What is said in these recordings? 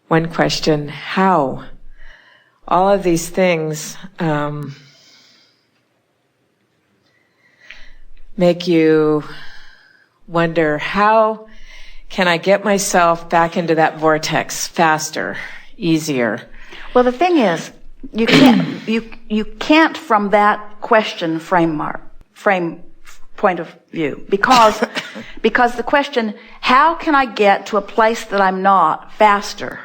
one question, how? All of these things make you wonder, how can I get myself back into that vortex faster, easier? Well, the thing is, you can't from that question frame point of view, because the question, how can I get to a place that I'm not faster,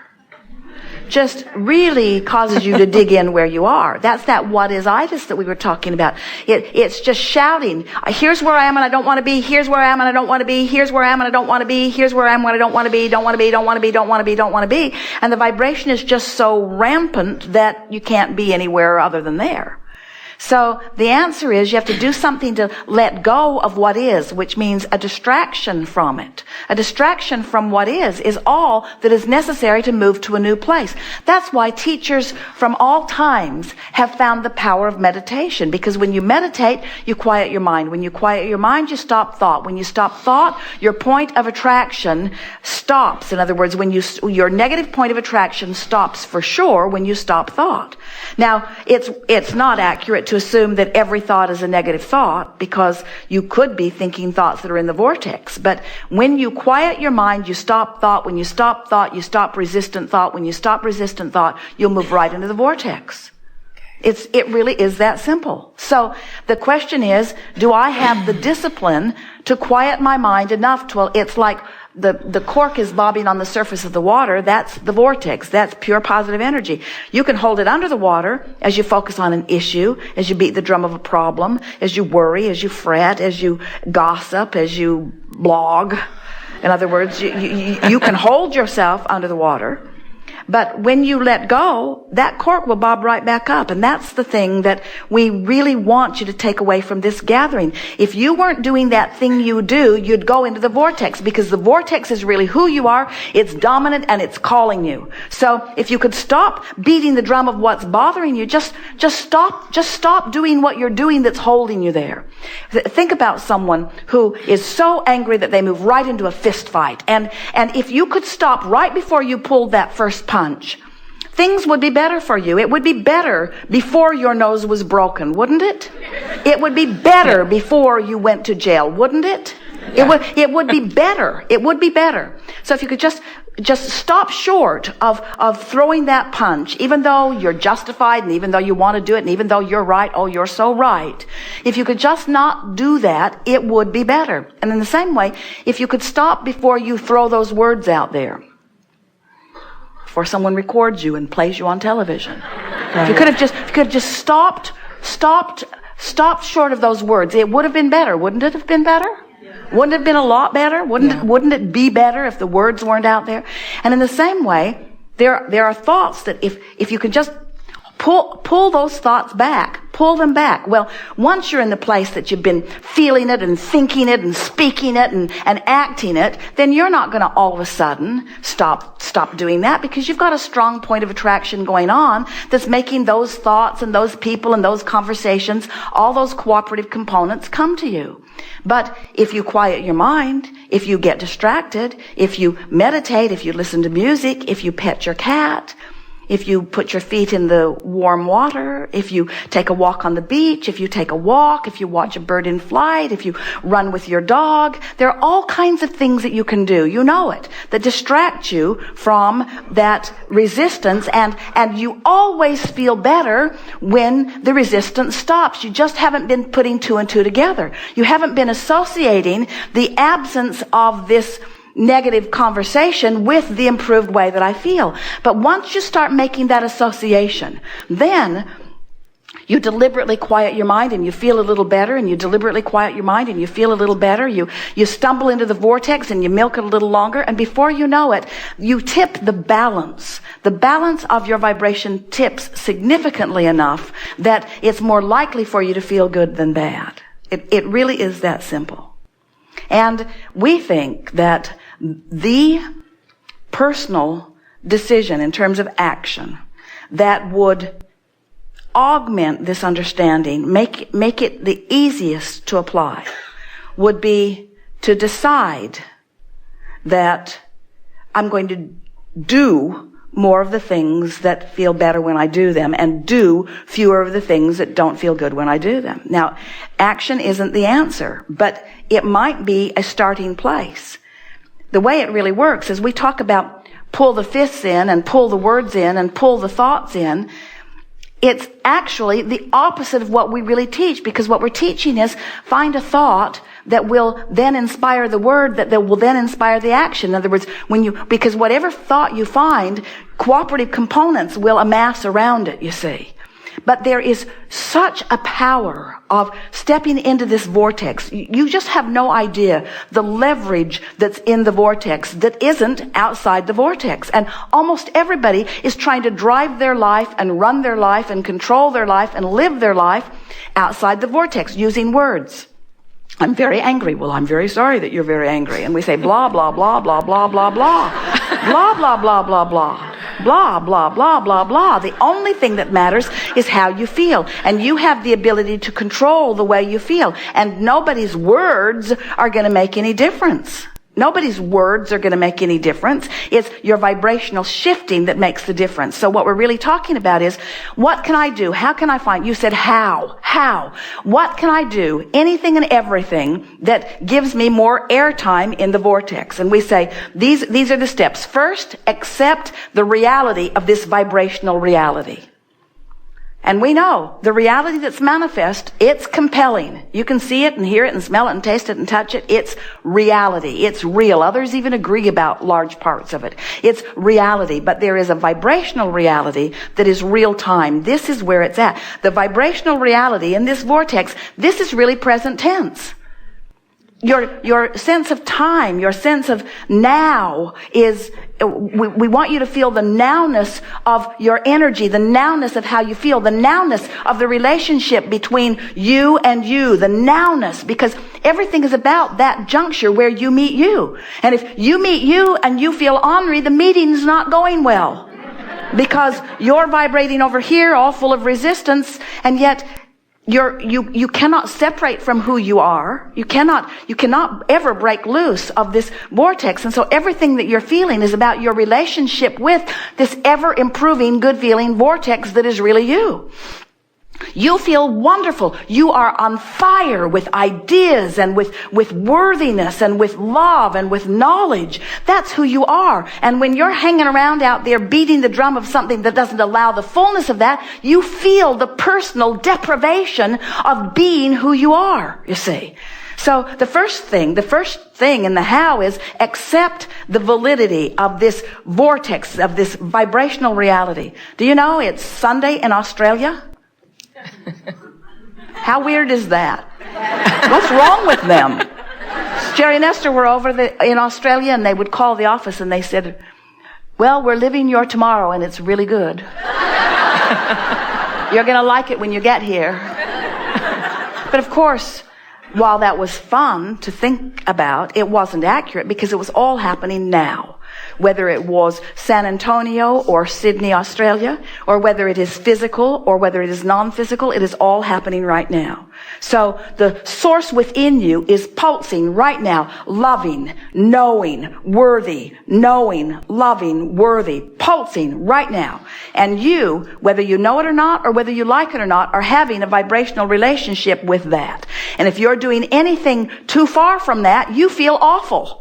just really causes you to dig in where you are. That's that what is itis that we were talking about. It's just shouting, here's where I am and I don't want to be, here's where I am and I don't want to be, here's where I am and I don't want to be, here's where I am and I don't want to be, don't want to be, don't want to be, don't want to be, don't want to be. And the vibration is just so rampant that you can't be anywhere other than there. So the answer is you have to do something to let go of what is, which means a distraction from it. A distraction from what is all that is necessary to move to a new place. That's why teachers from all times have found the power of meditation, because when you meditate, you quiet your mind. When you quiet your mind, you stop thought. When you stop thought, your point of attraction stops. In other words, when your negative point of attraction stops for sure when you stop thought. Now, it's not accurate to assume that every thought is a negative thought, because you could be thinking thoughts that are in the vortex. But when you quiet your mind, you stop thought. When you stop thought, you stop resistant thought. When you stop resistant thought, you'll move right into the vortex. It really is that simple. So the question is, do I have the discipline to quiet my mind enough to, it's like the cork is bobbing on the surface of the water. That's the vortex. That's pure positive energy. You can hold it under the water as you focus on an issue, as you beat the drum of a problem, as you worry, as you fret, as you gossip, as you blog. In other words, you can hold yourself under the water. But when you let go, that cork will bob right back up. And that's the thing that we really want you to take away from this gathering. If you weren't doing that thing you do, you'd go into the vortex, because the vortex is really who you are. It's dominant and it's calling you. So if you could stop beating the drum of what's bothering you, just stop doing what you're doing that's holding you there. Think about someone who is so angry that they move right into a fist fight. And if you could stop right before you pulled that first punch, things would be better for you. It would be better before your nose was broken, wouldn't it? It would be better before you went to jail, wouldn't it? Yeah. It would be better. It would be better. So if you could just stop short of throwing that punch, even though you're justified and even though you want to do it and even though you're right, oh, you're so right. If you could just not do that, it would be better. And in the same way, if you could stop before you throw those words out there, before someone records you and plays you on television. If you could have just stopped short of those words, it would have been better. Wouldn't it have been better? Yeah. Wouldn't it have been a lot better? Wouldn't it be better if the words weren't out there? And in the same way, there are thoughts that if you could just pull those thoughts back, pull them back. Well, once you're in the place that you've been feeling it and thinking it and speaking it and acting it, then you're not going to all of a sudden stop doing that, because you've got a strong point of attraction going on that's making those thoughts and those people and those conversations, all those cooperative components come to you. But if you quiet your mind, if you get distracted, if you meditate, if you listen to music, if you pet your cat, if you put your feet in the warm water, if you take a walk on the beach, if you take a walk, if you watch a bird in flight, if you run with your dog, there are all kinds of things that you can do, you know it, that distract you from that resistance, and you always feel better when the resistance stops. You just haven't been putting two and two together. You haven't been associating the absence of this negative conversation with the improved way that I feel. But once you start making that association, then you deliberately quiet your mind and you feel a little better, and you deliberately quiet your mind and you feel a little better. You stumble into the vortex and you milk it a little longer, and before you know it, you tip the balance. The balance of your vibration tips significantly enough that it's more likely for you to feel good than bad. It really is that simple. And we think that the personal decision in terms of action that would augment this understanding, make it the easiest to apply, would be to decide that I'm going to do more of the things that feel better when I do them and do fewer of the things that don't feel good when I do them. Now, action isn't the answer, but it might be a starting place. The way it really works is we talk about pull the fists in and pull the words in and pull the thoughts in. It's actually the opposite of what we really teach, because what we're teaching is find a thought that will then inspire the word that will then inspire the action. In other words, because whatever thought you find, cooperative components will amass around it, you see. But there is such a power of stepping into this vortex. You just have no idea the leverage that's in the vortex that isn't outside the vortex. And almost everybody is trying to drive their life and run their life and control their life and live their life outside the vortex using words. I'm very angry. Well, I'm very sorry that you're very angry. And we say blah, blah, blah, blah, blah, blah, blah. Blah, blah, blah, blah, blah. Blah, blah, blah, blah, blah. The only thing that matters is how you feel. And you have the ability to control the way you feel. And nobody's words are going to make any difference. Nobody's words are going to make any difference. It's your vibrational shifting that makes the difference. So what we're really talking about is, what can I do? How can I find? You said how. How? What can I do? Anything and everything that gives me more airtime in the vortex. And we say, these are the steps. First, accept the reality of this vibrational reality. And we know the reality that's manifest, it's compelling. You can see it and hear it and smell it and taste it and touch it. It's reality. It's real. Others even agree about large parts of it. It's reality. But there is a vibrational reality that is real time. This is where it's at. The vibrational reality in this vortex, this is really present tense. Your sense of time, your sense of now is, we want you to feel the nowness of your energy, the nowness of how you feel, the nowness of the relationship between you and you, the nowness, because everything is about that juncture where you meet you. And if you meet you and you feel ornery, the meeting's not going well. Because you're vibrating over here, all full of resistance, and yet you cannot separate from who you are. You cannot ever break loose of this vortex. And so everything that you're feeling is about your relationship with this ever improving, good feeling vortex that is really you. You feel wonderful. You are on fire with ideas and with worthiness and with love and with knowledge. That's who you are. And when you're hanging around out there beating the drum of something that doesn't allow the fullness of that, you feel the personal deprivation of being who you are, you see. So the first thing in the how is accept the validity of this vortex, of this vibrational reality. Do you know it's Sunday in Australia? How weird is that? What's wrong with them? Jerry and Esther were over in Australia, and they would call the office and they said, well, we're living your tomorrow and it's really good. You're going to like it when you get here. But of course, while that was fun to think about, it wasn't accurate because it was all happening now. Whether it was San Antonio or Sydney, Australia, or whether it is physical or whether it is non-physical, it is all happening right now. So the source within you is pulsing right now, loving, knowing, worthy, knowing, loving, worthy, pulsing right now. And you, whether you know it or not, or whether you like it or not, are having a vibrational relationship with that. And if you're doing anything too far from that, you feel awful.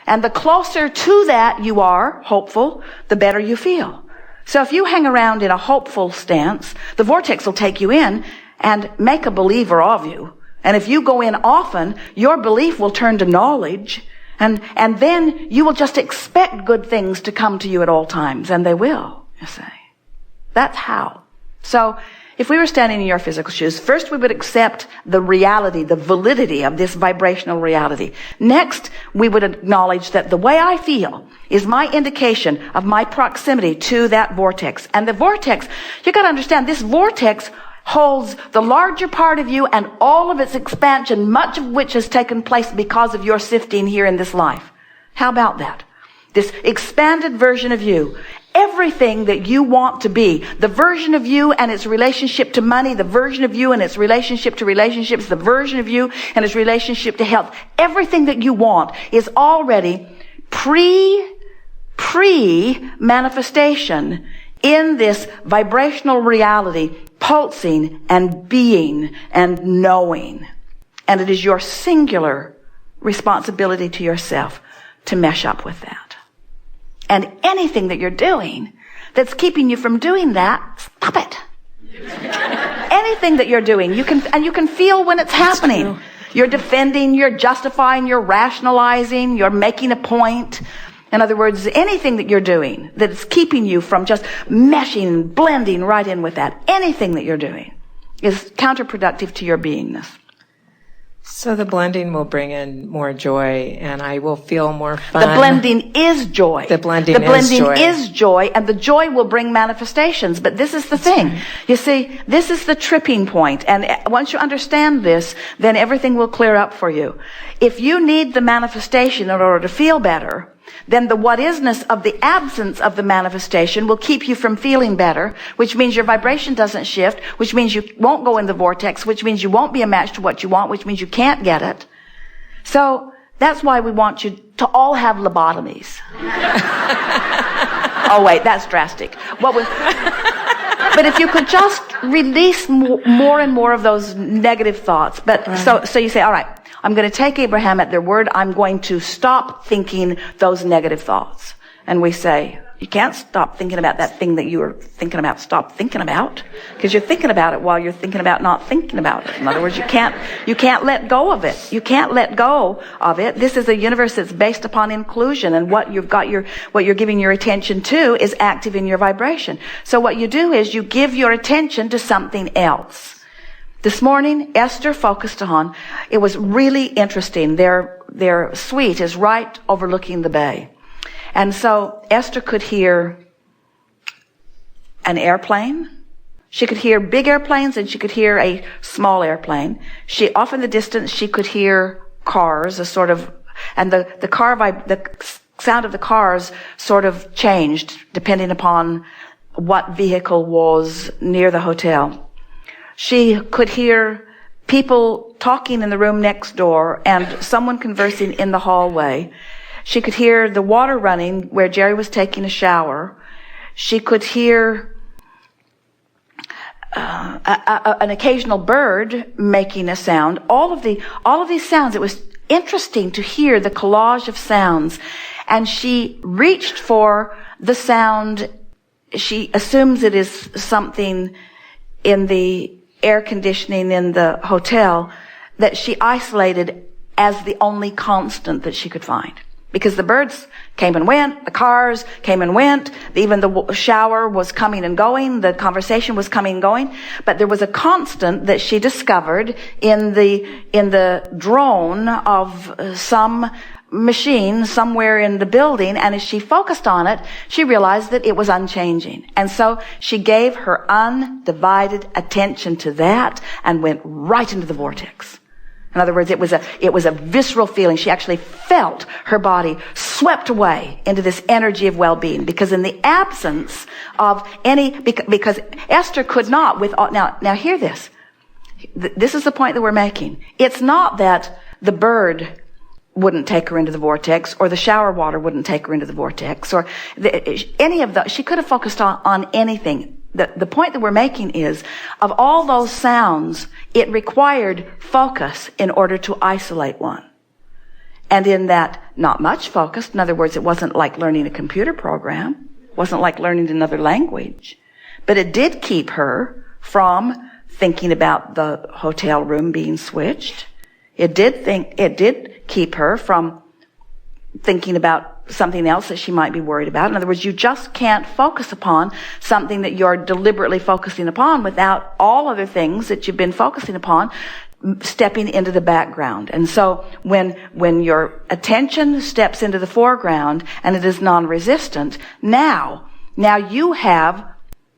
And the closer to that you are, hopeful, the better you feel. So if you hang around in a hopeful stance, the vortex will take you in and make a believer of you. And if you go in often, your belief will turn to knowledge. And then you will just expect good things to come to you at all times. And they will, you see. That's how. So if we were standing in your physical shoes, first we would accept the reality, the validity of this vibrational reality. Next, we would acknowledge that the way I feel is my indication of my proximity to that vortex. And the vortex, you got to understand, this vortex holds the larger part of you and all of its expansion, much of which has taken place because of your sifting here in this life. How about that? This expanded version of you. Everything that you want to be, the version of you and its relationship to money, the version of you and its relationship to relationships, the version of you and its relationship to health, everything that you want is already pre-manifestation in this vibrational reality, pulsing and being and knowing. And it is your singular responsibility to yourself to mesh up with that. And anything that you're doing that's keeping you from doing that, stop it. Anything that you're doing, you can feel when it's happening. You're defending, you're justifying, you're rationalizing, you're making a point. In other words, anything that you're doing that is keeping you from just meshing, blending right in with that, anything that you're doing is counterproductive to your beingness. So the blending will bring in more joy, and I will feel more fun. The blending is joy. The blending is joy, and the joy will bring manifestations. But this is the thing. Right. You see, this is the tripping point. And once you understand this, then everything will clear up for you. If you need the manifestation in order to feel better, then the what-isness of the absence of the manifestation will keep you from feeling better, which means your vibration doesn't shift, which means you won't go in the vortex, which means you won't be a match to what you want, which means you can't get it. So that's why we want you to all have lobotomies. Oh wait, that's drastic. But if you could just release more and more of those negative thoughts. But right. So you say, all right, I'm going to take Abraham at their word. I'm going to stop thinking those negative thoughts. And we say, you can't stop thinking about that thing that you were thinking about. Stop thinking about, because you're thinking about it while you're thinking about not thinking about it. In other words, you can't let go of it. You can't let go of it. This is a universe that's based upon inclusion, and what you're giving your attention to is active in your vibration. So what you do is you give your attention to something else. This morning, Esther focused on, it was really interesting. Their suite is right overlooking the bay. And so Esther could hear an airplane. She could hear big airplanes, and she could hear a small airplane. Off in the distance, she could hear cars, the sound of the cars sort of changed depending upon what vehicle was near the hotel. She could hear people talking in the room next door and someone conversing in the hallway. She could hear the water running where Jerry was taking a shower. She could hear an occasional bird making a sound. All of these sounds. It was interesting to hear the collage of sounds. And she reached for the sound. She assumes it is something in the air conditioning in the hotel that she isolated as the only constant that she could find. Because the birds came and went, the cars came and went, even the shower was coming and going, the conversation was coming and going, but there was a constant that she discovered in the drone of some machine somewhere in the building, and as she focused on it, she realized that it was unchanging. And so she gave her undivided attention to that and went right into the vortex. In other words, it was a visceral feeling. She actually felt her body swept away into this energy of well-being, because in the absence of because Esther could not now hear this. This is the point that we're making. It's not that the bird wouldn't take her into the vortex, or the shower water wouldn't take her into the vortex, or any of the, she could have focused on anything. The point that we're making is, of all those sounds, it required focus in order to isolate one. And in that, not much focus. In other words, it wasn't like learning a computer program. It wasn't like learning another language. But it did keep her from thinking about the hotel room being switched. It did keep her from thinking about something else that she might be worried about. In other words, you just can't focus upon something that you're deliberately focusing upon without all other things that you've been focusing upon stepping into the background. And so when your attention steps into the foreground and it is non-resistant, now you have,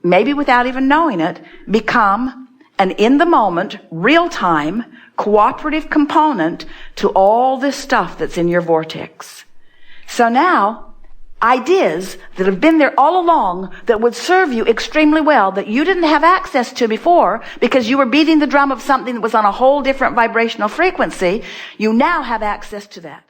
maybe without even knowing it, become an in the moment, real time, cooperative component to all this stuff that's in your vortex. So now, ideas that have been there all along that would serve you extremely well, that you didn't have access to before because you were beating the drum of something that was on a whole different vibrational frequency, you now have access to that.